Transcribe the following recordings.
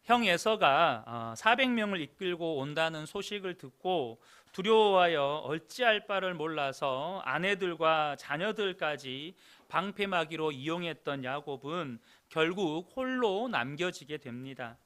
형 에서가 400명을 이끌고 온다는 소식을 듣고 두려워하여 어찌할 바를 몰라서 아내들과 자녀들까지 방패막이로 이용했던 야곱은 결국 홀로 남겨지게 됩니다.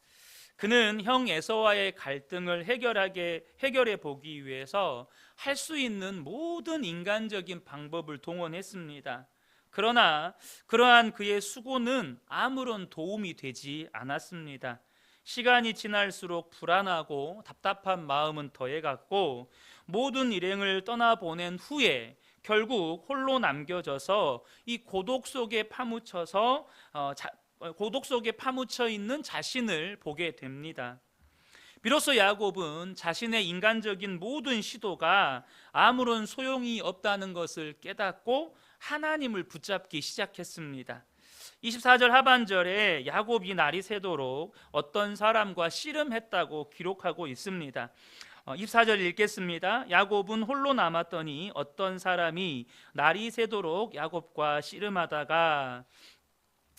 그는 형 에서와의 갈등을 해결해 보기 위해서 할 수 있는 모든 인간적인 방법을 동원했습니다. 그러나 그러한 그의 수고는 아무런 도움이 되지 않았습니다. 시간이 지날수록 불안하고 답답한 마음은 더해갔고 모든 일행을 떠나보낸 후에 결국 홀로 남겨져서 이 고독 속에 파묻혀 있는 자신을 보게 됩니다. 비로소 야곱은 자신의 인간적인 모든 시도가 아무런 소용이 없다는 것을 깨닫고 하나님을 붙잡기 시작했습니다. 24절 하반절에 야곱이 날이 새도록 어떤 사람과 씨름했다고 기록하고 있습니다. 24절 읽겠습니다. 야곱은 홀로 남았더니 어떤 사람이 날이 새도록 야곱과 씨름하다가,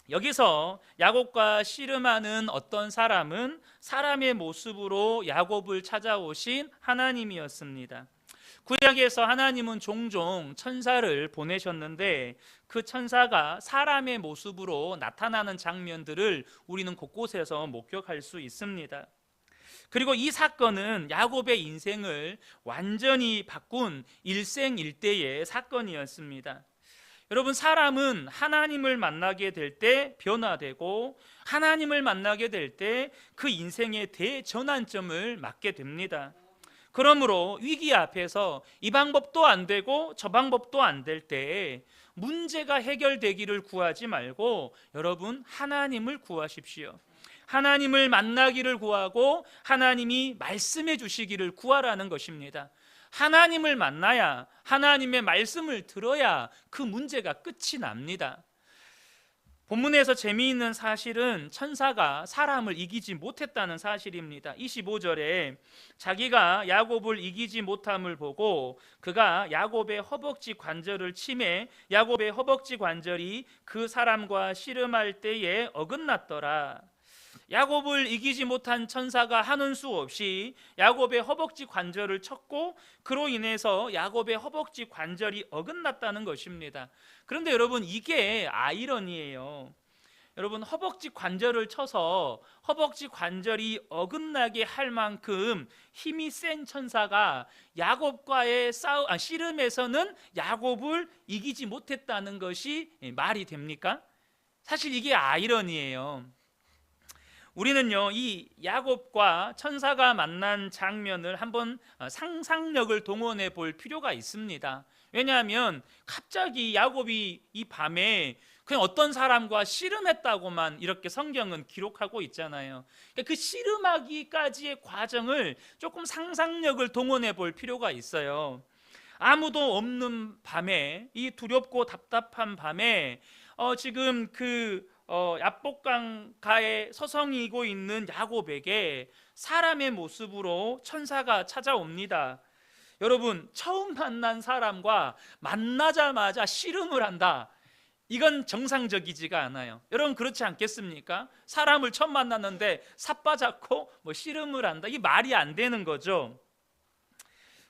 여기서 야곱과 씨름하는 어떤 사람은 사람의 모습으로 야곱을 찾아오신 하나님이었습니다. 구약에서 하나님은 종종 천사를 보내셨는데 그 천사가 사람의 모습으로 나타나는 장면들을 우리는 곳곳에서 목격할 수 있습니다. 그리고 이 사건은 야곱의 인생을 완전히 바꾼 일생일대의 사건이었습니다. 여러분, 사람은 하나님을 만나게 될 때 변화되고 하나님을 만나게 될 때 그 인생의 대전환점을 맞게 됩니다. 그러므로 위기 앞에서 이 방법도 안 되고 저 방법도 안 될 때 문제가 해결되기를 구하지 말고 여러분, 하나님을 구하십시오. 하나님을 만나기를 구하고 하나님이 말씀해 주시기를 구하라는 것입니다. 하나님을 만나야, 하나님의 말씀을 들어야 그 문제가 끝이 납니다. 본문에서 재미있는 사실은 천사가 사람을 이기지 못했다는 사실입니다. 25절에 자기가 야곱을 이기지 못함을 보고 그가 야곱의 허벅지 관절을 치매 야곱의 허벅지 관절이 그 사람과 씨름할 때에 어긋났더라. 야곱을 이기지 못한 천사가 하는 수 없이 야곱의 허벅지 관절을 쳤고 그로 인해서 야곱의 허벅지 관절이 어긋났다는 것입니다. 그런데 여러분, 이게 아이러니예요. 여러분, 허벅지 관절을 쳐서 허벅지 관절이 어긋나게 할 만큼 힘이 센 천사가 야곱과의 씨름에서는 야곱을 이기지 못했다는 것이 말이 됩니까? 사실 이게 아이러니예요. 우리는요, 이 야곱과 천사가 만난 장면을 한번 상상력을 동원해 볼 필요가 있습니다. 왜냐하면 갑자기 야곱이 이 밤에 그냥 어떤 사람과 씨름했다고만 이렇게 성경은 기록하고 있잖아요. 그러니까 그 씨름하기까지의 과정을 조금 상상력을 동원해 볼 필요가 있어요. 아무도 없는 밤에, 이 두렵고 답답한 밤에 지금 야복강가에 서성이고 있는 야곱에게 사람의 모습으로 천사가 찾아옵니다. 여러분, 처음 만난 사람과 만나자마자 씨름을 한다, 이건 정상적이지가 않아요. 여러분, 그렇지 않겠습니까? 사람을 처음 만났는데 삿바잡고 씨름을 한다, 이 말이 안 되는 거죠.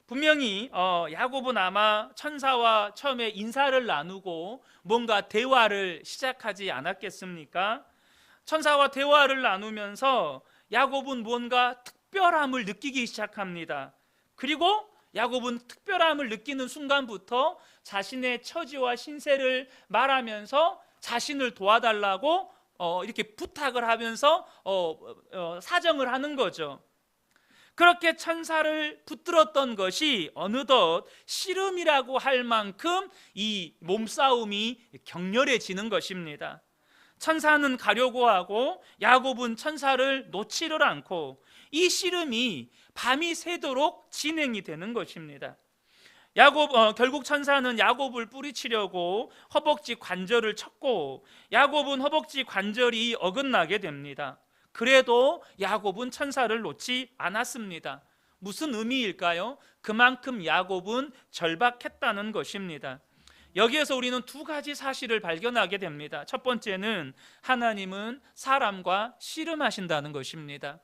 분명히 야곱은 아마 천사와 처음에 인사를 나누고 뭔가 대화를 시작하지 않았겠습니까? 천사와 대화를 나누면서 야곱은 뭔가 특별함을 느끼기 시작합니다. 그리고 야곱은 특별함을 느끼는 순간부터 자신의 처지와 신세를 말하면서 자신을 도와달라고 이렇게 부탁을 하면서 사정을 하는 거죠. 그렇게 천사를 붙들었던 것이 어느덧 씨름이라고 할 만큼 이 몸싸움이 격렬해지는 것입니다. 천사는 가려고 하고 야곱은 천사를 놓지를 않고 이 씨름이 밤이 새도록 진행이 되는 것입니다. 결국 천사는 야곱을 뿌리치려고 허벅지 관절을 쳤고 야곱은 허벅지 관절이 어긋나게 됩니다. 그래도 야곱은 천사를 놓지 않았습니다. 무슨 의미일까요? 그만큼 야곱은 절박했다는 것입니다. 여기에서 우리는 두 가지 사실을 발견하게 됩니다. 첫 번째는 하나님은 사람과 씨름하신다는 것입니다.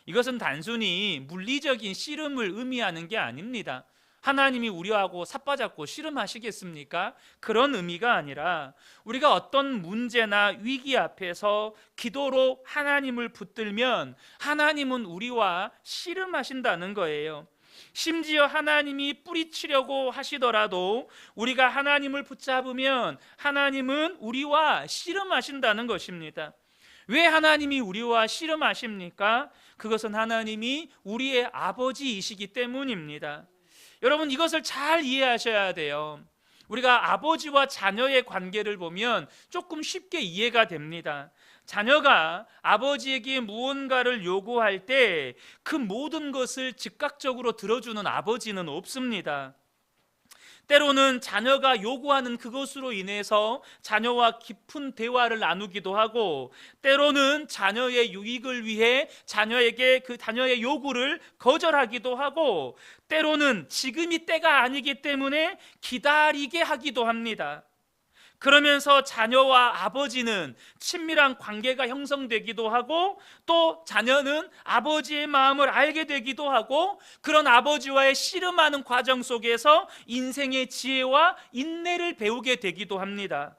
이것은 단순히 물리적인 씨름을 의미하는 게 아닙니다. 하나님이 우리하고 삿바잡고 씨름하시겠습니까? 그런 의미가 아니라 우리가 어떤 문제나 위기 앞에서 기도로 하나님을 붙들면 하나님은 우리와 씨름하신다는 거예요. 심지어 하나님이 뿌리치려고 하시더라도 우리가 하나님을 붙잡으면 하나님은 우리와 씨름하신다는 것입니다. 왜 하나님이 우리와 씨름하십니까? 그것은 하나님이 우리의 아버지이시기 때문입니다. 여러분, 이것을 잘 이해하셔야 돼요. 우리가 아버지와 자녀의 관계를 보면 조금 쉽게 이해가 됩니다. 자녀가 아버지에게 무언가를 요구할 때 그 모든 것을 즉각적으로 들어주는 아버지는 없습니다. 때로는 자녀가 요구하는 그것으로 인해서 자녀와 깊은 대화를 나누기도 하고, 때로는 자녀의 유익을 위해 자녀에게 그 자녀의 요구를 거절하기도 하고, 때로는 지금이 때가 아니기 때문에 기다리게 하기도 합니다. 그러면서 자녀와 아버지는 친밀한 관계가 형성되기도 하고, 또 자녀는 아버지의 마음을 알게 되기도 하고, 그런 아버지와의 씨름하는 과정 속에서 인생의 지혜와 인내를 배우게 되기도 합니다.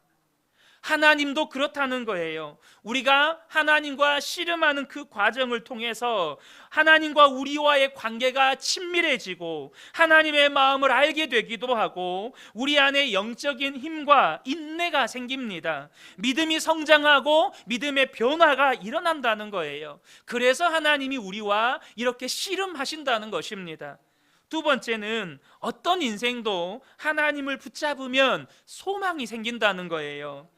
하나님도 그렇다는 거예요. 우리가 하나님과 씨름하는 그 과정을 통해서 하나님과 우리와의 관계가 친밀해지고 하나님의 마음을 알게 되기도 하고, 우리 안에 영적인 힘과 인내가 생깁니다. 믿음이 성장하고 믿음의 변화가 일어난다는 거예요. 그래서 하나님이 우리와 이렇게 씨름하신다는 것입니다. 두 번째는 어떤 인생도 하나님을 붙잡으면 소망이 생긴다는 거예요.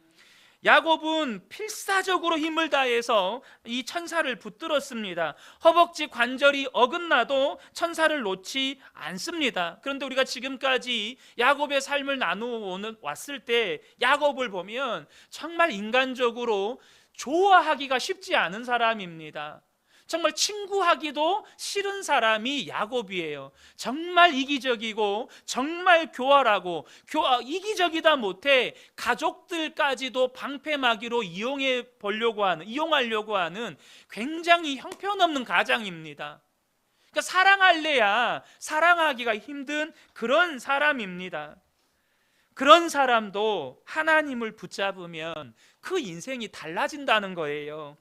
야곱은 필사적으로 힘을 다해서 이 천사를 붙들었습니다. 허벅지 관절이 어긋나도 천사를 놓지 않습니다. 그런데 우리가 지금까지 야곱의 삶을 나누어 왔을 때 야곱을 보면 정말 인간적으로 좋아하기가 쉽지 않은 사람입니다. 정말 친구하기도 싫은 사람이 야곱이에요. 정말 이기적이고 정말 교활하고 이기적이다 못해 가족들까지도 방패막이로 이용하려고 하는 굉장히 형편없는 가장입니다. 그러니까 사랑할래야 사랑하기가 힘든 그런 사람입니다. 그런 사람도 하나님을 붙잡으면 그 인생이 달라진다는 거예요.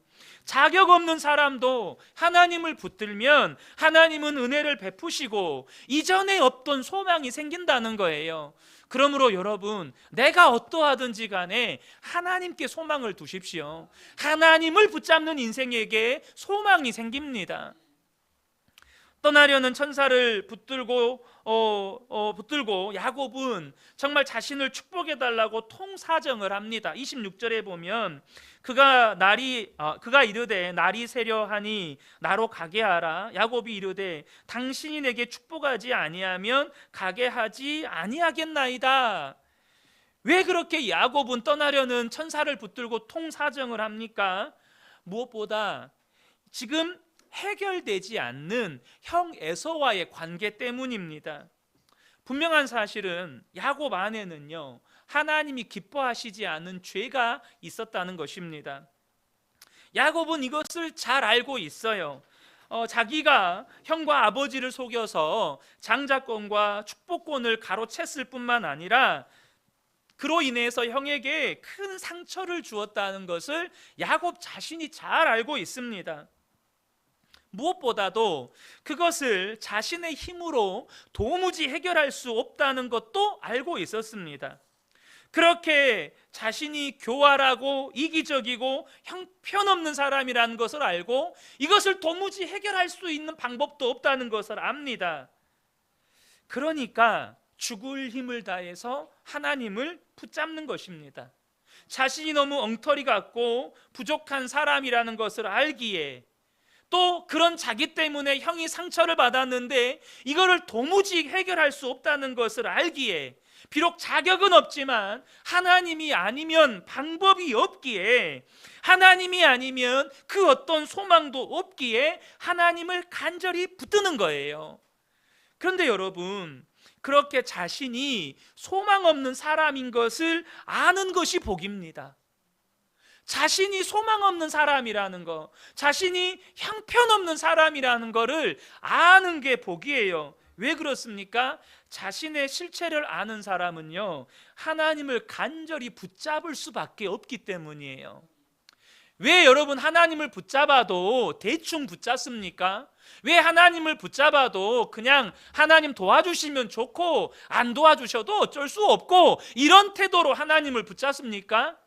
자격 없는 사람도 하나님을 붙들면 하나님은 은혜를 베푸시고 이전에 없던 소망이 생긴다는 거예요. 그러므로 여러분, 내가 어떠하든지 간에 하나님께 소망을 두십시오. 하나님을 붙잡는 인생에게 소망이 생깁니다. 떠나려는 천사를 붙들고 야곱은 정말 자신을 축복해달라고 통사정을 합니다. 26절에 보면 그가 이르되 날이 새려 하니 나로 가게 하라. 야곱이 이르되 당신이 내게 축복하지 아니하면 가게 하지 아니하겠나이다. 왜 그렇게 야곱은 떠나려는 천사를 붙들고 통사정을 합니까? 무엇보다 지금 해결되지 않는 형 에서와의 관계 때문입니다. 분명한 사실은 야곱 안에는요, 하나님이 기뻐하시지 않은 죄가 있었다는 것입니다. 야곱은 이것을 잘 알고 있어요. 자기가 형과 아버지를 속여서 장자권과 축복권을 가로챘을 뿐만 아니라 그로 인해서 형에게 큰 상처를 주었다는 것을 야곱 자신이 잘 알고 있습니다. 무엇보다도 그것을 자신의 힘으로 도무지 해결할 수 없다는 것도 알고 있었습니다. 그렇게 자신이 교활하고 이기적이고 형편없는 사람이라는 것을 알고 이것을 도무지 해결할 수 있는 방법도 없다는 것을 압니다. 그러니까 죽을 힘을 다해서 하나님을 붙잡는 것입니다. 자신이 너무 엉터리 같고 부족한 사람이라는 것을 알기에, 또 그런 자기 때문에 형이 상처를 받았는데 이거를 도무지 해결할 수 없다는 것을 알기에, 비록 자격은 없지만 하나님이 아니면 방법이 없기에, 하나님이 아니면 그 어떤 소망도 없기에 하나님을 간절히 붙드는 거예요. 그런데 여러분, 그렇게 자신이 소망 없는 사람인 것을 아는 것이 복입니다. 자신이 소망 없는 사람이라는 거, 자신이 형편없는 사람이라는 거를 아는 게 복이에요. 왜 그렇습니까? 자신의 실체를 아는 사람은요, 하나님을 간절히 붙잡을 수밖에 없기 때문이에요. 왜 여러분 하나님을 붙잡아도 대충 붙잡습니까? 왜 하나님을 붙잡아도 그냥 하나님 도와주시면 좋고 안 도와주셔도 어쩔 수 없고 이런 태도로 하나님을 붙잡습니까?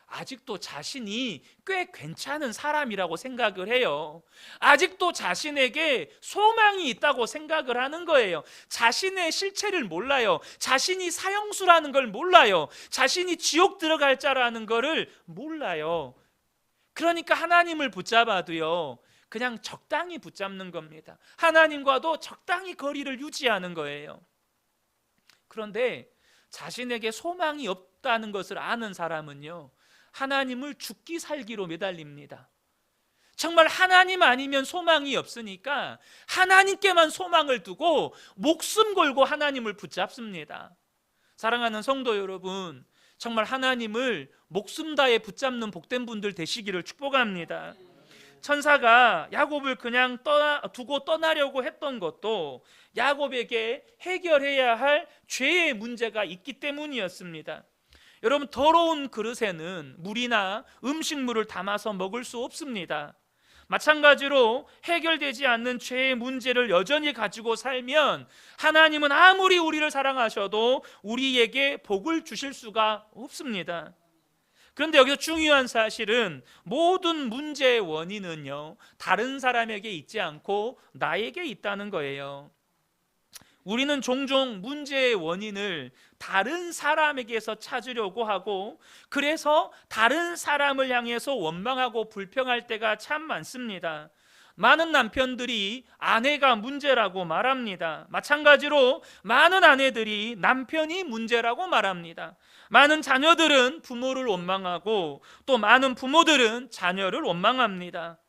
아직도 자신이 꽤 괜찮은 사람이라고 생각을 해요. 아직도 자신에게 소망이 있다고 생각을 하는 거예요. 자신의 실체를 몰라요. 자신이 사형수라는 걸 몰라요. 자신이 지옥 들어갈 자라는 거를 몰라요. 그러니까 하나님을 붙잡아도요, 그냥 적당히 붙잡는 겁니다. 하나님과도 적당히 거리를 유지하는 거예요. 그런데 자신에게 소망이 없다는 것을 아는 사람은요, 하나님을 죽기 살기로 매달립니다. 정말 하나님 아니면 소망이 없으니까 하나님께만 소망을 두고 목숨 걸고 하나님을 붙잡습니다. 사랑하는 성도 여러분, 정말 하나님을 목숨 다해 붙잡는 복된 분들 되시기를 축복합니다. 천사가 야곱을 그냥 두고 떠나려고 했던 것도 야곱에게 해결해야 할 죄의 문제가 있기 때문이었습니다. 여러분, 더러운 그릇에는 물이나 음식물을 담아서 먹을 수 없습니다. 마찬가지로 해결되지 않는 죄의 문제를 여전히 가지고 살면 하나님은 아무리 우리를 사랑하셔도 우리에게 복을 주실 수가 없습니다. 그런데 여기서 중요한 사실은 모든 문제의 원인은요, 다른 사람에게 있지 않고 나에게 있다는 거예요. 우리는 종종 문제의 원인을 다른 사람에게서 찾으려고 하고, 그래서 다른 사람을 향해서 원망하고 불평할 때가 참 많습니다. 많은 남편들이 아내가 문제라고 말합니다. 마찬가지로 많은 아내들이 남편이 문제라고 말합니다. 많은 자녀들은 부모를 원망하고 또 많은 부모들은 자녀를 원망합니다.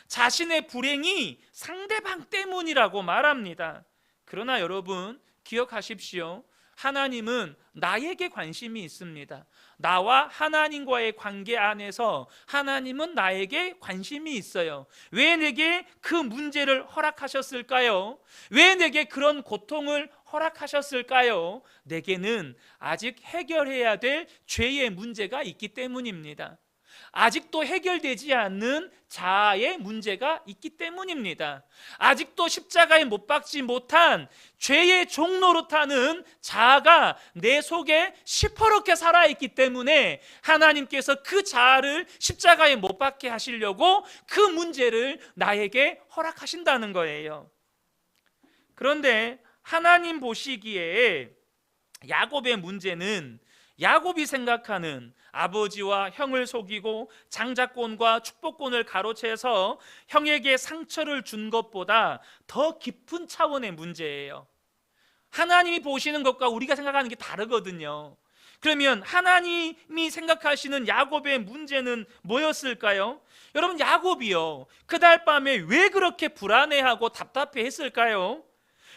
자신의 불행이 상대방 때문이라고 말합니다. 그러나 여러분, 기억하십시오. 하나님은 나에게 관심이 있습니다. 나와 하나님과의 관계 안에서 하나님은 나에게 관심이 있어요. 왜 내게 그 문제를 허락하셨을까요? 왜 내게 그런 고통을 허락하셨을까요? 내게는 아직 해결해야 될 죄의 문제가 있기 때문입니다. 아직도 해결되지 않는 자아의 문제가 있기 때문입니다. 아직도 십자가에 못 박지 못한 죄의 종로로 타는 자아가 내 속에 시퍼렇게 살아있기 때문에 하나님께서 그 자아를 십자가에 못 박게 하시려고 그 문제를 나에게 허락하신다는 거예요. 그런데 하나님 보시기에 야곱의 문제는 야곱이 생각하는 아버지와 형을 속이고 장자권과 축복권을 가로채서 형에게 상처를 준 것보다 더 깊은 차원의 문제예요. 하나님이 보시는 것과 우리가 생각하는 게 다르거든요. 그러면 하나님이 생각하시는 야곱의 문제는 뭐였을까요? 여러분, 야곱이요, 그날 밤에 왜 그렇게 불안해하고 답답해했을까요?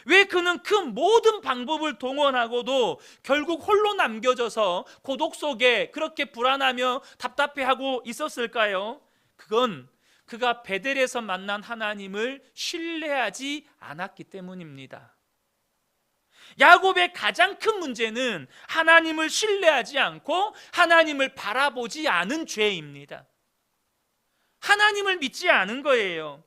왜 그는 그 모든 방법을 동원하고도 결국 홀로 남겨져서 고독 속에 그렇게 불안하며 답답해하고 있었을까요? 그건 그가 베델에서 만난 하나님을 신뢰하지 않았기 때문입니다. 야곱의 가장 큰 문제는 하나님을 신뢰하지 않고 하나님을 바라보지 않은 죄입니다. 하나님을 믿지 않은 거예요.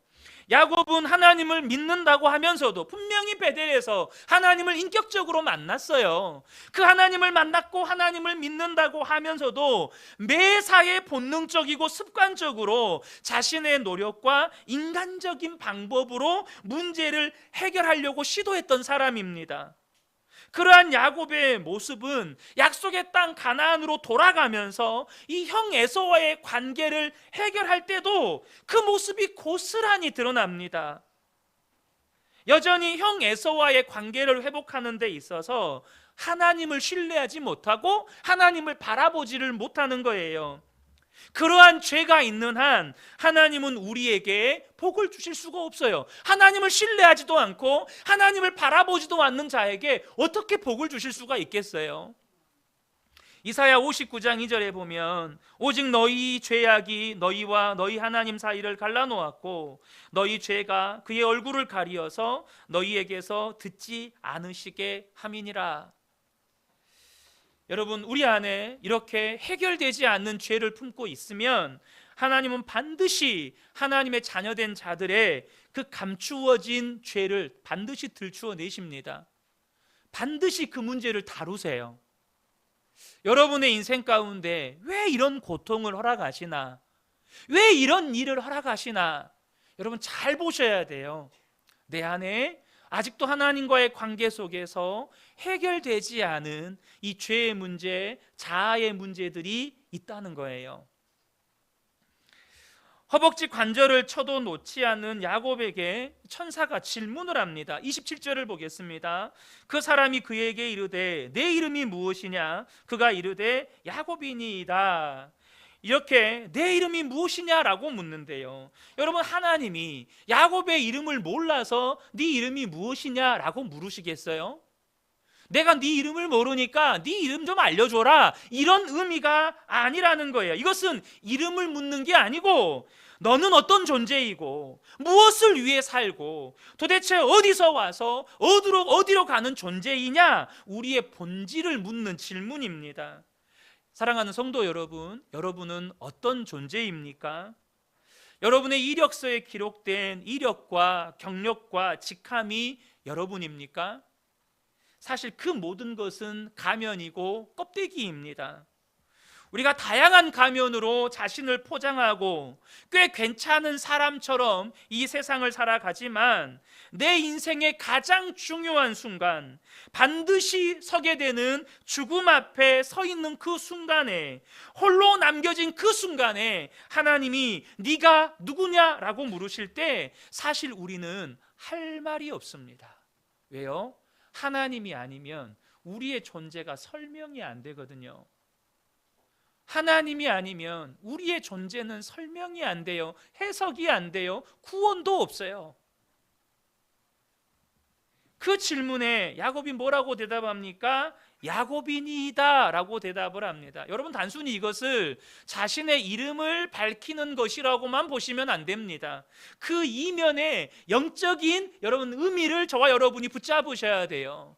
야곱은 하나님을 믿는다고 하면서도 분명히 베델에서 하나님을 인격적으로 만났어요. 그 하나님을 만났고 하나님을 믿는다고 하면서도 매사에 본능적이고 습관적으로 자신의 노력과 인간적인 방법으로 문제를 해결하려고 시도했던 사람입니다. 그러한 야곱의 모습은 약속의 땅 가나안으로 돌아가면서 이 형 에서와의 관계를 해결할 때도 그 모습이 고스란히 드러납니다. 여전히 형 에서와의 관계를 회복하는 데 있어서 하나님을 신뢰하지 못하고 하나님을 바라보지를 못하는 거예요. 그러한 죄가 있는 한 하나님은 우리에게 복을 주실 수가 없어요. 하나님을 신뢰하지도 않고 하나님을 바라보지도 않는 자에게 어떻게 복을 주실 수가 있겠어요? 이사야 59장 2절에 보면 오직 너희 죄악이 너희와 너희 하나님 사이를 갈라놓았고 너희 죄가 그의 얼굴을 가리어서 너희에게서 듣지 않으시게 함이니라. 여러분, 우리 안에 이렇게 해결되지 않는 죄를 품고 있으면 하나님은 반드시 하나님의 자녀된 자들의 그 감추어진 죄를 반드시 들추어내십니다. 반드시 그 문제를 다루세요. 여러분의 인생 가운데 왜 이런 고통을 허락하시나? 왜 이런 일을 허락하시나? 여러분 잘 보셔야 돼요. 내 안에 아직도 하나님과의 관계 속에서 해결되지 않은 이 죄의 문제, 자아의 문제들이 있다는 거예요. 허벅지 관절을 쳐도 놓지 않는 야곱에게 천사가 질문을 합니다. 27절을 보겠습니다. 그 사람이 그에게 이르되 내 이름이 무엇이냐? 그가 이르되 야곱이니이다. 이렇게 내 이름이 무엇이냐라고 묻는데요. 여러분, 하나님이 야곱의 이름을 몰라서 네 이름이 무엇이냐라고 물으시겠어요? 내가 네 이름을 모르니까 네 이름 좀 알려줘라, 이런 의미가 아니라는 거예요. 이것은 이름을 묻는 게 아니고 너는 어떤 존재이고 무엇을 위해 살고 도대체 어디서 와서 어디로 가는 존재이냐, 우리의 본질을 묻는 질문입니다. 사랑하는 성도 여러분, 여러분은 어떤 존재입니까? 여러분의 이력서에 기록된 이력과 경력과 직함이 여러분입니까? 사실 그 모든 것은 가면이고 껍데기입니다. 우리가 다양한 가면으로 자신을 포장하고 꽤 괜찮은 사람처럼 이 세상을 살아가지만 내 인생의 가장 중요한 순간, 반드시 서게 되는 죽음 앞에 서 있는 그 순간에, 홀로 남겨진 그 순간에 하나님이 네가 누구냐라고 물으실 때 사실 우리는 할 말이 없습니다. 왜요? 하나님이 아니면 우리의 존재가 설명이 안 되거든요. 하나님이 아니면 우리의 존재는 설명이 안 돼요. 해석이 안 돼요. 구원도 없어요. 그 질문에 야곱이 뭐라고 대답합니까? 야곱이니이다 라고 대답을 합니다. 여러분, 단순히 이것을 자신의 이름을 밝히는 것이라고만 보시면 안 됩니다. 그 이면에 영적인 여러분 의미를 저와 여러분이 붙잡으셔야 돼요.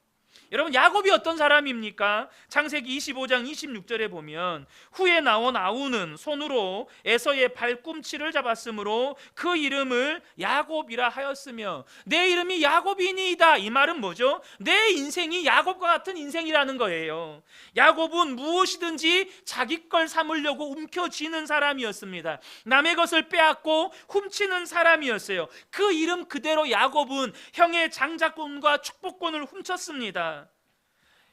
여러분, 야곱이 어떤 사람입니까? 창세기 25장 26절에 보면 후에 나온 아우는 손으로 에서의 발꿈치를 잡았으므로 그 이름을 야곱이라 하였으며, 내 이름이 야곱이니이다, 이 말은 뭐죠? 내 인생이 야곱과 같은 인생이라는 거예요. 야곱은 무엇이든지 자기 걸 삼으려고 움켜쥐는 사람이었습니다. 남의 것을 빼앗고 훔치는 사람이었어요. 그 이름 그대로 야곱은 형의 장자권과 축복권을 훔쳤습니다.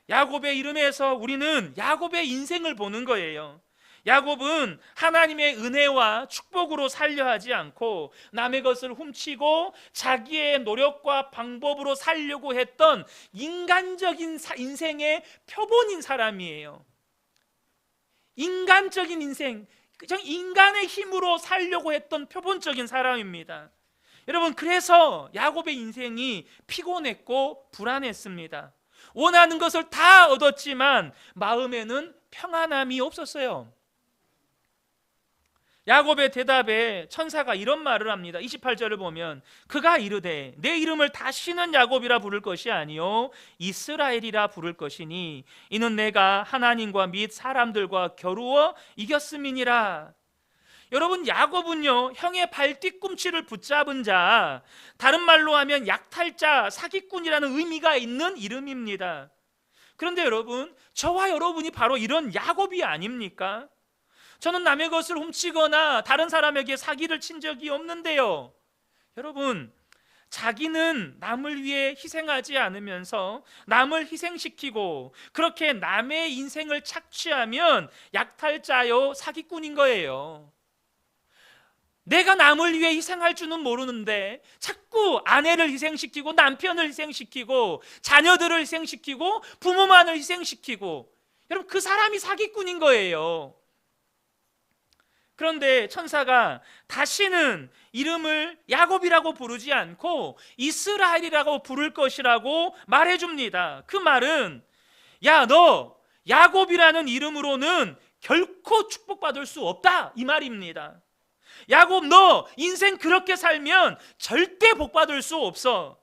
야곱의 이름에서 우리는 야곱의 인생을 보는 거예요. 야곱은 하나님의 은혜와 축복으로 살려 하지 않고 남의 것을 훔치고 자기의 노력과 방법으로 살려고 했던 인간적인 인생의 표본인 사람이에요. 인간적인 인생, 인간의 힘으로 살려고 했던 표본적인 사람입니다. 여러분, 그래서 야곱의 인생이 피곤했고 불안했습니다. 원하는 것을 다 얻었지만 마음에는 평안함이 없었어요. 야곱의 대답에 천사가 이런 말을 합니다. 28절을 보면 그가 이르되 내 이름을 다시는 야곱이라 부를 것이 아니요 이스라엘이라 부를 것이니 이는 내가 하나님과 및 사람들과 겨루어 이겼음이니라. 여러분, 야곱은요 형의 발뒤꿈치를 붙잡은 자, 다른 말로 하면 약탈자, 사기꾼이라는 의미가 있는 이름입니다. 그런데 여러분, 저와 여러분이 바로 이런 야곱이 아닙니까? 저는 남의 것을 훔치거나 다른 사람에게 사기를 친 적이 없는데요. 여러분, 자기는 남을 위해 희생하지 않으면서 남을 희생시키고 그렇게 남의 인생을 착취하면 약탈자요 사기꾼인 거예요. 내가 남을 위해 희생할 줄은 모르는데 자꾸 아내를 희생시키고 남편을 희생시키고 자녀들을 희생시키고 부모만을 희생시키고, 여러분 그 사람이 사기꾼인 거예요. 그런데 천사가 다시는 이름을 야곱이라고 부르지 않고 이스라엘이라고 부를 것이라고 말해줍니다. 그 말은 야, 너 야곱이라는 이름으로는 결코 축복받을 수 없다, 이 말입니다. 야곱, 너 인생 그렇게 살면 절대 복받을 수 없어.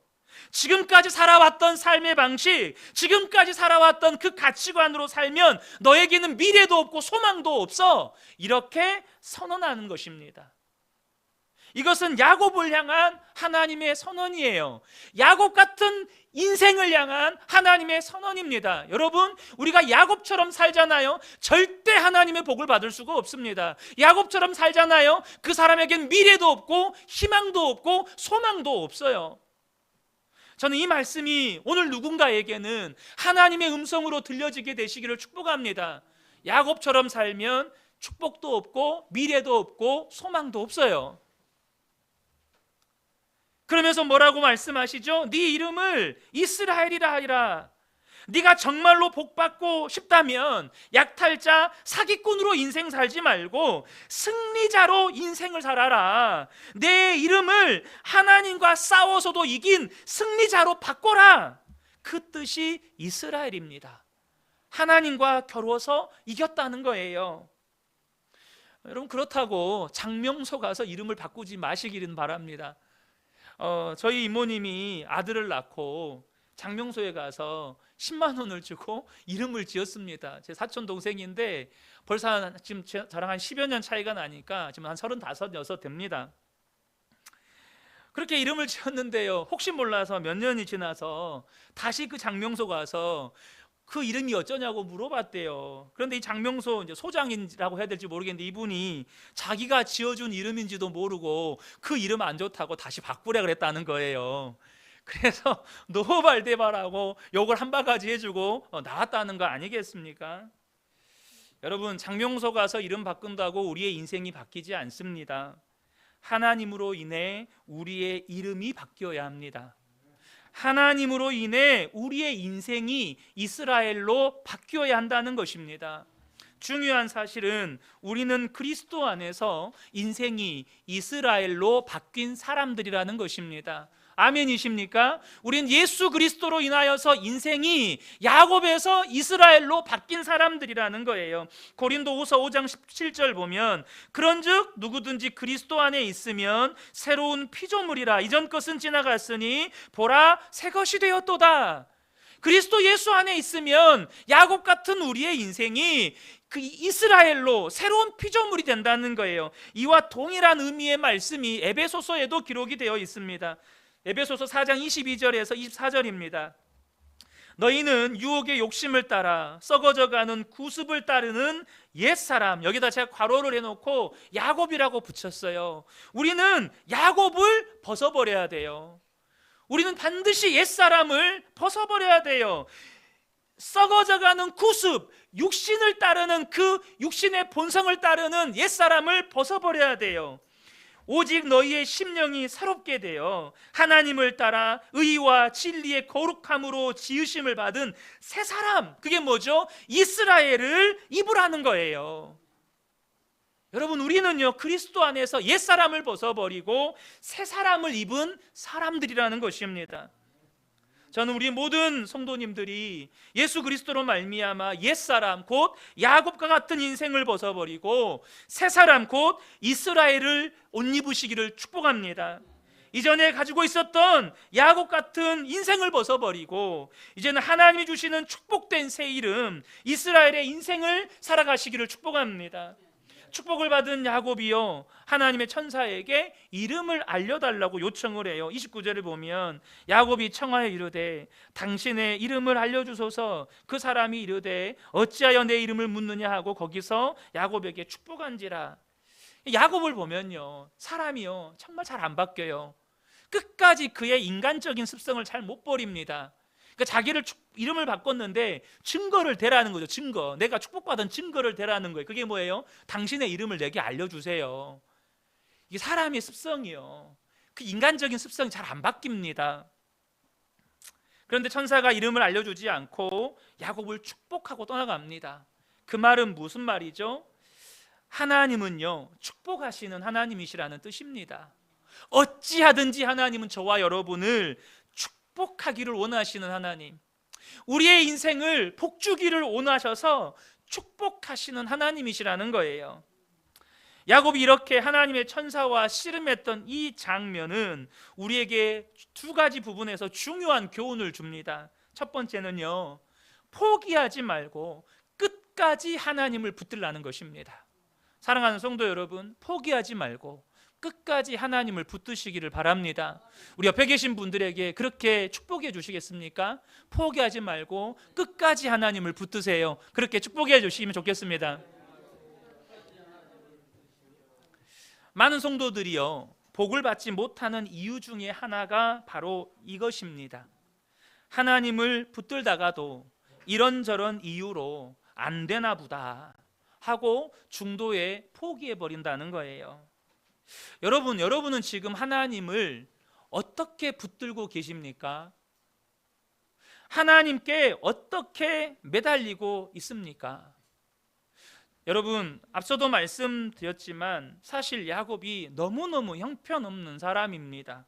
지금까지 살아왔던 삶의 방식, 지금까지 살아왔던 그 가치관으로 살면 너에게는 미래도 없고 소망도 없어. 이렇게 선언하는 것입니다. 이것은 야곱을 향한 하나님의 선언이에요. 야곱 같은 인생을 향한 하나님의 선언입니다. 여러분, 우리가 야곱처럼 살잖아요. 절대 하나님의 복을 받을 수가 없습니다. 야곱처럼 살잖아요. 그 사람에겐 미래도 없고 희망도 없고 소망도 없어요. 저는 이 말씀이 오늘 누군가에게는 하나님의 음성으로 들려지게 되시기를 축복합니다. 야곱처럼 살면 축복도 없고 미래도 없고 소망도 없어요. 그러면서 뭐라고 말씀하시죠? 네 이름을 이스라엘이라 하리라. 네가 정말로 복받고 싶다면 약탈자, 사기꾼으로 인생 살지 말고 승리자로 인생을 살아라. 내 이름을 하나님과 싸워서도 이긴 승리자로 바꿔라. 그 뜻이 이스라엘입니다. 하나님과 겨루어서 이겼다는 거예요. 여러분, 그렇다고 장명소 가서 이름을 바꾸지 마시기를 바랍니다. 저희 이모님이 아들을 낳고 장명소에 가서 10만 원을 주고 이름을 지었습니다. 제 사촌 동생인데 벌써 지금 저랑 한 10여 년 차이가 나니까 지금 한 35, 6 됩니다. 그렇게 이름을 지었는데요, 혹시 몰라서 몇 년이 지나서 다시 그 장명소 가서 그 이름이 어쩌냐고 물어봤대요. 그런데 이 장명소 이제 소장이라고 해야 될지 모르겠는데 이분이 자기가 지어준 이름인지도 모르고 그 이름 안 좋다고 다시 바꾸라 그랬다는 거예요. 그래서 노발대발하고 욕을 한 바가지 해주고 나왔다는 거 아니겠습니까? 여러분, 장명소 가서 이름 바꾼다고 우리의 인생이 바뀌지 않습니다. 하나님으로 인해 우리의 이름이 바뀌어야 합니다. 하나님으로 인해 우리의 인생이 이스라엘로 바뀌어야 한다는 것입니다. 중요한 사실은 우리는 그리스도 안에서 인생이 이스라엘로 바뀐 사람들이라는 것입니다. 아멘이십니까? 우린 예수 그리스도로 인하여서 인생이 야곱에서 이스라엘로 바뀐 사람들이라는 거예요. 고린도후서 5장 17절 보면 그런즉 누구든지 그리스도 안에 있으면 새로운 피조물이라. 이전 것은 지나갔으니 보라 새 것이 되었도다. 그리스도 예수 안에 있으면 야곱 같은 우리의 인생이 그 이스라엘로 새로운 피조물이 된다는 거예요. 이와 동일한 의미의 말씀이 에베소서에도 기록이 되어 있습니다. 에베소서 4장 22절에서 24절입니다. 너희는 유혹의 욕심을 따라 썩어져가는 구습을 따르는 옛사람, 여기다 제가 괄호를 해놓고 야곱이라고 붙였어요. 우리는 야곱을 벗어버려야 돼요. 우리는 반드시 옛사람을 벗어버려야 돼요. 썩어져가는 구습, 육신을 따르는 그 육신의 본성을 따르는 옛사람을 벗어버려야 돼요. 오직 너희의 심령이 새롭게 되어 하나님을 따라 의와 진리의 거룩함으로 지으심을 받은 새 사람, 그게 뭐죠? 이스라엘을 입으라는 거예요. 여러분, 우리는요 그리스도 안에서 옛사람을 벗어버리고 새 사람을 입은 사람들이라는 것입니다. 저는 우리 모든 성도님들이 예수 그리스도로 말미암아 옛사람 곧 야곱과 같은 인생을 벗어버리고 새 사람 곧 이스라엘을 옷 입으시기를 축복합니다. 이전에 가지고 있었던 야곱 같은 인생을 벗어버리고 이제는 하나님이 주시는 축복된 새 이름 이스라엘의 인생을 살아가시기를 축복합니다. 축복을 받은 야곱이요 하나님의 천사에게 이름을 알려달라고 요청을 해요. 29절을 보면 야곱이 청하여 이르되 당신의 이름을 알려주소서. 그 사람이 이르되 어찌하여 내 이름을 묻느냐 하고 거기서 야곱에게 축복한지라. 야곱을 보면요 사람이요 정말 잘 안 바뀌어요. 끝까지 그의 인간적인 습성을 잘 못 버립니다. 그러니까 자기를 이름을 바꿨는데 증거를 대라는 거죠. 증거, 내가 축복받은 증거를 대라는 거예요. 그게 뭐예요? 당신의 이름을 내게 알려주세요. 이게 사람의 습성이요, 그 인간적인 습성이 잘 안 바뀝니다. 그런데 천사가 이름을 알려주지 않고 야곱을 축복하고 떠나갑니다. 그 말은 무슨 말이죠? 하나님은요, 축복하시는 하나님이시라는 뜻입니다. 어찌하든지 하나님은 저와 여러분을 축복하기를 원하시는 하나님, 우리의 인생을 복주기를 원하셔서 축복하시는 하나님이시라는 거예요. 야곱이 이렇게 하나님의 천사와 씨름했던 이 장면은 우리에게 두 가지 부분에서 중요한 교훈을 줍니다. 첫 번째는요, 포기하지 말고 끝까지 하나님을 붙들라는 것입니다. 사랑하는 성도 여러분, 포기하지 말고 끝까지 하나님을 붙드시기를 바랍니다. 우리 옆에 계신 분들에게 그렇게 축복해 주시겠습니까? 포기하지 말고 끝까지 하나님을 붙드세요. 그렇게 축복해 주시면 좋겠습니다. 많은 성도들이요, 복을 받지 못하는 이유 중에 하나가 바로 이것입니다. 하나님을 붙들다가도 이런저런 이유로 안 되나 보다 하고 중도에 포기해 버린다는 거예요. 여러분은 지금 하나님을 어떻게 붙들고 계십니까? 하나님께 어떻게 매달리고 있습니까? 여러분, 앞서도 말씀드렸지만 사실 야곱이 너무너무 형편없는 사람입니다.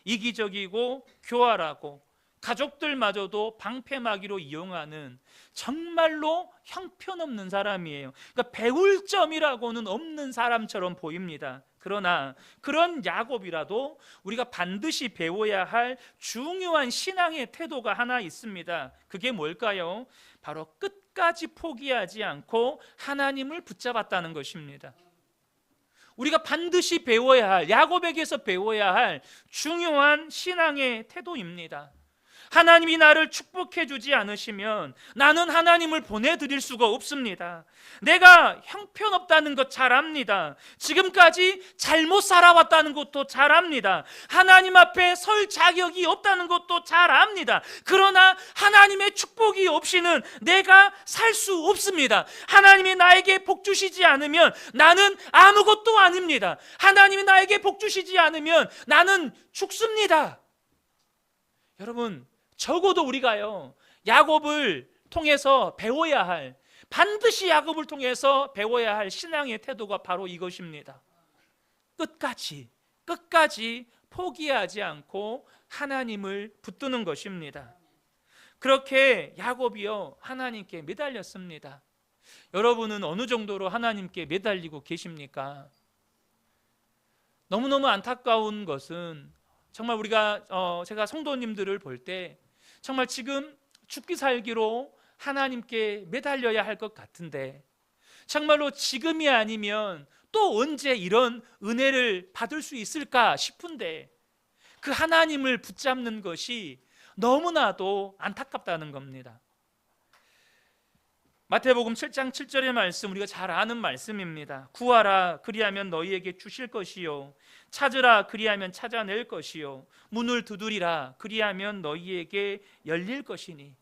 이기적이고 교활하고 가족들마저도 방패막이로 이용하는 정말로 형편없는 사람이에요. 그러니까 배울 점이라고는 없는 사람처럼 보입니다. 그러나 그런 야곱이라도 우리가 반드시 배워야 할 중요한 신앙의 태도가 하나 있습니다. 그게 뭘까요? 바로 끝까지 포기하지 않고 하나님을 붙잡았다는 것입니다. 우리가 반드시 배워야 할, 야곱에게서 배워야 할 중요한 신앙의 태도입니다. 하나님이 나를 축복해 주지 않으시면 나는 하나님을 보내드릴 수가 없습니다. 내가 형편없다는 것 잘 압니다. 지금까지 잘못 살아왔다는 것도 잘 압니다. 하나님 앞에 설 자격이 없다는 것도 잘 압니다. 그러나 하나님의 축복이 없이는 내가 살 수 없습니다. 하나님이 나에게 복 주시지 않으면 나는 아무것도 아닙니다. 하나님이 나에게 복 주시지 않으면 나는 죽습니다. 여러분, 적어도 우리가요, 야곱을 통해서 배워야 할, 반드시 야곱을 통해서 배워야 할 신앙의 태도가 바로 이것입니다. 끝까지 포기하지 않고 하나님을 붙드는 것입니다. 그렇게 야곱이요, 하나님께 매달렸습니다. 여러분은 어느 정도로 하나님께 매달리고 계십니까? 너무너무 안타까운 것은 정말 제가 성도님들을 볼 때 정말 지금 죽기 살기로 하나님께 매달려야 할 것 같은데 정말로 지금이 아니면 또 언제 이런 은혜를 받을 수 있을까 싶은데 그 하나님을 붙잡는 것이 너무나도 안타깝다는 겁니다. 마태복음 7장 7절의 말씀, 우리가 잘 아는 말씀입니다. 구하라 그리하면 너희에게 주실 것이요, 찾으라 그리하면 찾아낼 것이요, 문을 두드리라 그리하면 너희에게 열릴 것이니.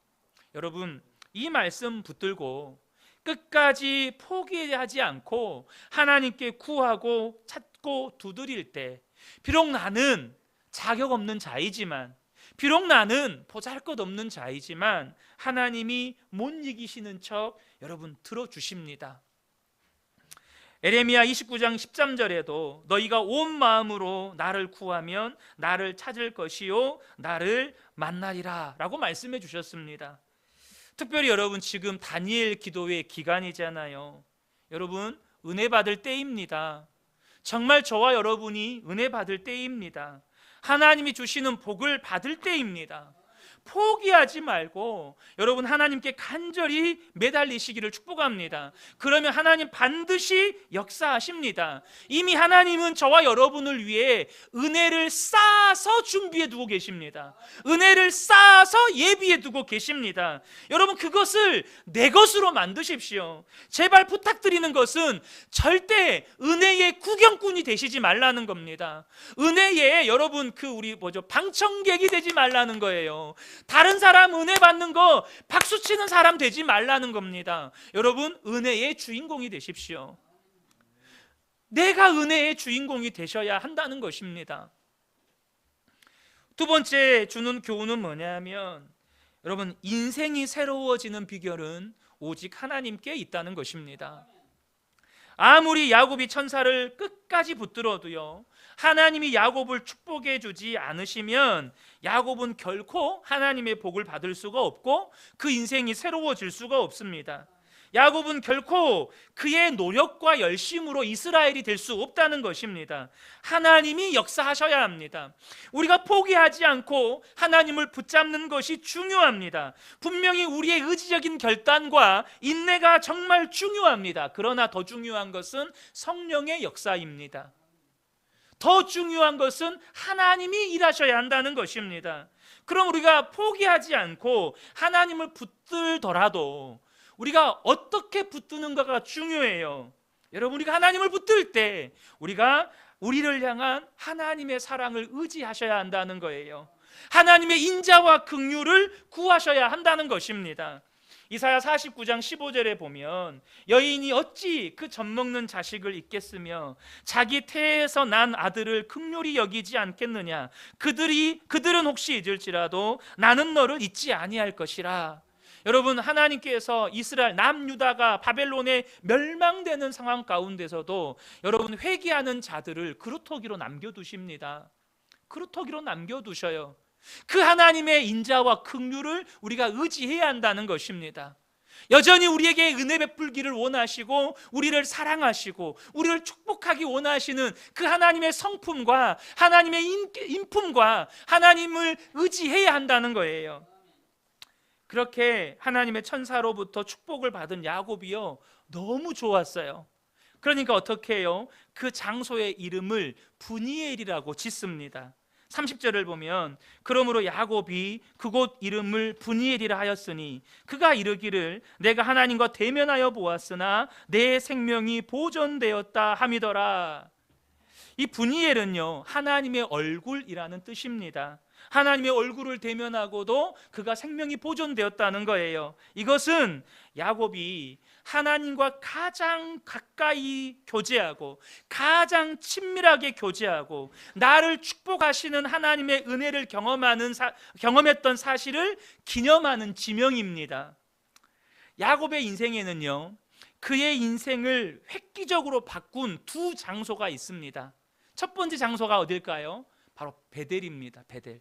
여러분, 이 말씀 붙들고 끝까지 포기하지 않고 하나님께 구하고 찾고 두드릴 때, 비록 나는 자격 없는 자이지만, 비록 나는 보잘것없는 자이지만 하나님이 못 이기시는 척 여러분 들어주십니다. 에레미야 29장 13절에도 너희가 온 마음으로 나를 구하면 나를 찾을 것이요 나를 만나리라 라고 말씀해 주셨습니다. 특별히 여러분, 지금 다니엘 기도의 기간이잖아요. 여러분, 은혜 받을 때입니다. 정말 저와 여러분이 은혜 받을 때입니다. 하나님이 주시는 복을 받을 때입니다. 포기하지 말고 여러분 하나님께 간절히 매달리시기를 축복합니다. 그러면 하나님 반드시 역사하십니다. 이미 하나님은 저와 여러분을 위해 은혜를 쌓아서 준비해 두고 계십니다. 은혜를 쌓아서 예비해 두고 계십니다. 여러분, 그것을 내 것으로 만드십시오. 제발 부탁드리는 것은 절대 은혜의 구경꾼이 되시지 말라는 겁니다. 은혜의 여러분 방청객이 되지 말라는 거예요. 다른 사람 은혜 받는 거 박수 치는 사람 되지 말라는 겁니다. 여러분, 은혜의 주인공이 되십시오. 내가 은혜의 주인공이 되셔야 한다는 것입니다. 두 번째 주는 교훈은 뭐냐면, 여러분, 인생이 새로워지는 비결은 오직 하나님께 있다는 것입니다. 아무리 야곱이 천사를 끝까지 붙들어도요, 하나님이 야곱을 축복해 주지 않으시면 야곱은 결코 하나님의 복을 받을 수가 없고 그 인생이 새로워질 수가 없습니다. 야곱은 결코 그의 노력과 열심으로 이스라엘이 될 수 없다는 것입니다. 하나님이 역사하셔야 합니다. 우리가 포기하지 않고 하나님을 붙잡는 것이 중요합니다. 분명히 우리의 의지적인 결단과 인내가 정말 중요합니다. 그러나 더 중요한 것은 성령의 역사입니다. 더 중요한 것은 하나님이 일하셔야 한다는 것입니다. 그럼 우리가 포기하지 않고 하나님을 붙들더라도 우리가 어떻게 붙드는가가 중요해요. 여러분, 우리가 하나님을 붙들 때 우리가 우리를 향한 하나님의 사랑을 의지하셔야 한다는 거예요. 하나님의 인자와 긍휼을 구하셔야 한다는 것입니다. 이사야 49장 15절에 보면 여인이 어찌 그 젖먹는 자식을 잊겠으며 자기 태에서 난 아들을 긍휼히 여기지 않겠느냐. 그들은 혹시 잊을지라도 나는 너를 잊지 아니할 것이라. 여러분, 하나님께서 이스라엘 남유다가 바벨론에 멸망되는 상황 가운데서도 여러분 회개하는 자들을 그루터기로 남겨두십니다. 그루터기로 남겨두셔요. 그 하나님의 인자와 긍휼을 우리가 의지해야 한다는 것입니다. 여전히 우리에게 은혜 베풀기를 원하시고 우리를 사랑하시고 우리를 축복하기 원하시는 그 하나님의 성품과 하나님의 인품과 하나님을 의지해야 한다는 거예요. 그렇게 하나님의 천사로부터 축복을 받은 야곱이요, 너무 좋았어요. 그러니까 어떻게 해요? 그 장소의 이름을 브니엘이라고 짓습니다. 30절을 보면 그러므로 야곱이 그곳 이름을 브니엘이라 하였으니 그가 이르기를 내가 하나님과 대면하여 보았으나 내 생명이 보존되었다 함이더라. 이 브니엘은요, 하나님의 얼굴이라는 뜻입니다. 하나님의 얼굴을 대면하고도 그가 생명이 보존되었다는 거예요. 이것은 야곱이 하나님과 가장 가까이 교제하고 가장 친밀하게 교제하고 나를 축복하시는 하나님의 은혜를 경험했던 사실을 기념하는 지명입니다. 야곱의 인생에는요, 그의 인생을 획기적으로 바꾼 두 장소가 있습니다. 첫 번째 장소가 어딜까요? 바로 베델입니다. 베델.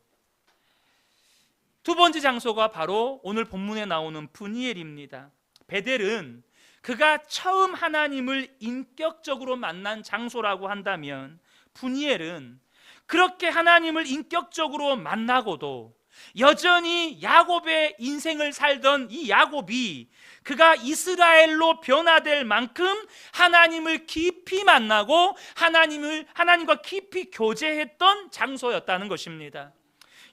두 번째 장소가 바로 오늘 본문에 나오는 브니엘입니다. 베델은 그가 처음 하나님을 인격적으로 만난 장소라고 한다면, 브니엘은 그렇게 하나님을 인격적으로 만나고도 여전히 야곱의 인생을 살던 이 야곱이 그가 이스라엘로 변화될 만큼 하나님을 깊이 만나고 하나님과 깊이 교제했던 장소였다는 것입니다.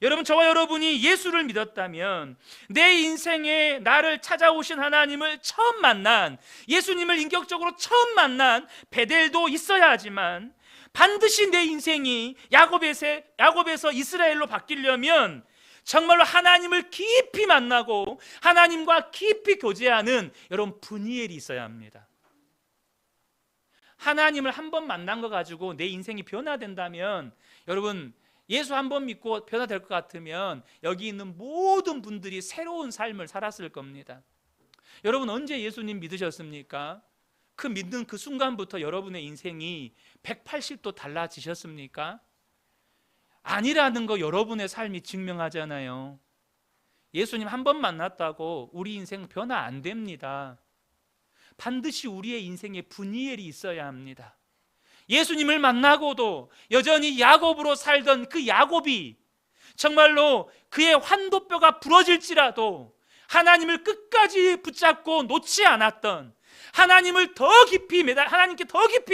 여러분, 저와 여러분이 예수를 믿었다면 내 인생에 나를 찾아오신 하나님을 처음 만난, 예수님을 인격적으로 처음 만난 베델도 있어야 하지만 반드시 내 인생이 야곱에서 이스라엘로 바뀌려면 정말로 하나님을 깊이 만나고 하나님과 깊이 교제하는 여러분 브니엘이 있어야 합니다. 하나님을 한 번 만난 거 가지고 내 인생이 변화된다면, 여러분 예수 한 번 믿고 변화될 것 같으면 여기 있는 모든 분들이 새로운 삶을 살았을 겁니다. 여러분, 언제 예수님 믿으셨습니까? 그 믿는 그 순간부터 여러분의 인생이 180도 달라지셨습니까? 아니라는 거 여러분의 삶이 증명하잖아요. 예수님 한 번 만났다고 우리 인생 변화 안 됩니다. 반드시 우리의 인생에 브니엘이 있어야 합니다. 예수님을 만나고도 여전히 야곱으로 살던 그 야곱이 정말로 그의 환도뼈가 부러질지라도 하나님을 끝까지 붙잡고 놓지 않았던, 하나님께 더 깊이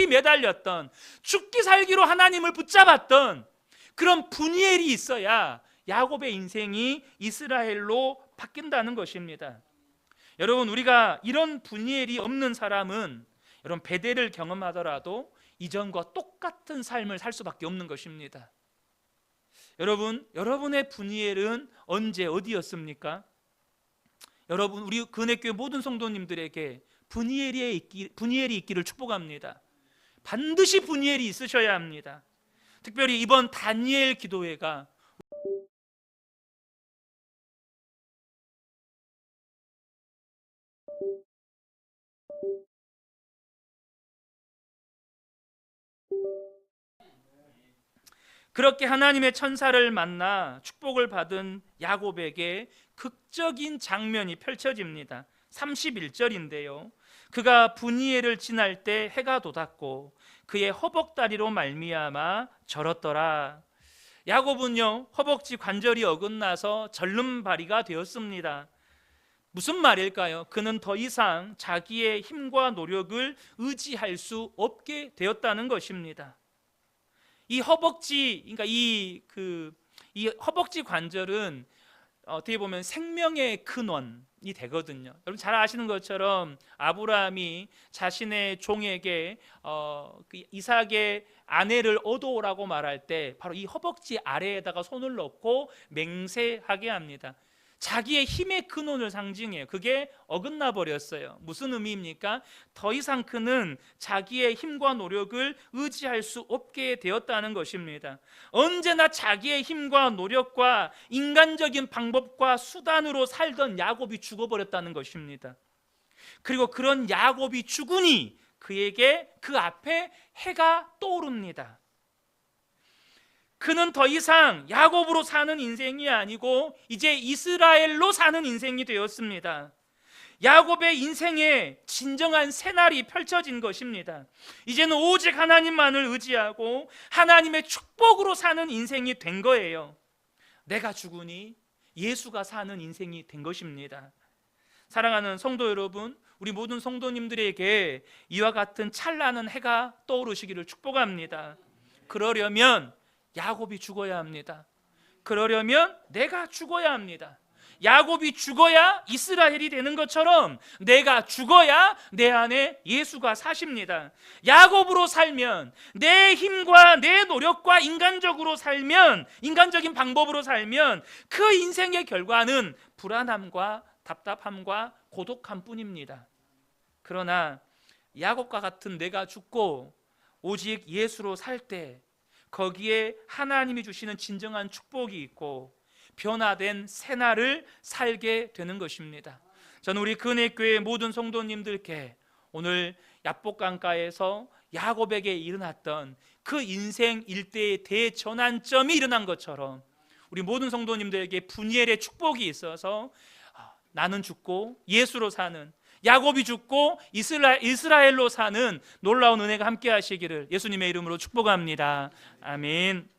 매달렸던, 죽기 살기로 하나님을 붙잡았던 그런 브니엘이 있어야 야곱의 인생이 이스라엘로 바뀐다는 것입니다. 여러분, 우리가 이런 브니엘이 없는 사람은 여러분 베델을 경험하더라도 이전과 똑같은 삶을 살 수밖에 없는 것입니다. 여러분, 여러분의 브니엘은 언제 어디였습니까? 여러분, 우리 근혜교회 모든 성도님들에게 브니엘이 있기를 축복합니다. 반드시 브니엘이 있으셔야 합니다. 특별히 이번 다니엘 기도회가 그렇게 하나님의 천사를 만나 축복을 받은 야곱에게 극적인 장면이 펼쳐집니다. 31절인데요. 그가 분이엘을 지날 때 해가 돋았고 그의 허벅다리로 말미암아 절었더라. 야곱은요, 허벅지 관절이 어긋나서 절름발이가 되었습니다. 무슨 말일까요? 그는 더 이상 자기의 힘과 노력을 의지할 수 없게 되었다는 것입니다. 이 허벅지, 그러니까 이 허벅지 관절은 어떻게 보면 생명의 근원이 되거든요. 여러분 잘 아시는 것처럼 아브라함이 자신의 종에게 이삭의 아내를 얻어오라고 말할 때 바로 이 허벅지 아래에다가 손을 넣고 맹세하게 합니다. 자기의 힘의 근원을 상징해요. 그게 어긋나 버렸어요. 무슨 의미입니까? 더 이상 그는 자기의 힘과 노력을 의지할 수 없게 되었다는 것입니다. 언제나 자기의 힘과 노력과 인간적인 방법과 수단으로 살던 야곱이 죽어버렸다는 것입니다. 그리고 그런 야곱이 죽으니 그에게 그 앞에 해가 떠오릅니다. 그는 더 이상 야곱으로 사는 인생이 아니고 이제 이스라엘로 사는 인생이 되었습니다. 야곱의 인생에 진정한 새날이 펼쳐진 것입니다. 이제는 오직 하나님만을 의지하고 하나님의 축복으로 사는 인생이 된 거예요. 내가 죽으니 예수가 사는 인생이 된 것입니다. 사랑하는 성도 여러분, 우리 모든 성도님들에게 이와 같은 찬란한 해가 떠오르시기를 축복합니다. 그러려면 야곱이 죽어야 합니다. 그러려면 내가 죽어야 합니다. 야곱이 죽어야 이스라엘이 되는 것처럼 내가 죽어야 내 안에 예수가 사십니다. 야곱으로 살면, 내 힘과 내 노력과 인간적으로 살면, 인간적인 방법으로 살면 그 인생의 결과는 불안함과 답답함과 고독함 뿐입니다. 그러나 야곱과 같은 내가 죽고 오직 예수로 살 때 거기에 하나님이 주시는 진정한 축복이 있고 변화된 새날을 살게 되는 것입니다. 저는 우리 근혜교회 모든 성도님들께 오늘 야복강가에서 야곱에게 일어났던 그 인생 일대의 대전환점이 일어난 것처럼 우리 모든 성도님들에게 분이엘의 축복이 있어서 나는 죽고 예수로 사는, 야곱이 죽고 이스라엘로 사는 놀라운 은혜가 함께 하시기를 예수님의 이름으로 축복합니다. 아멘.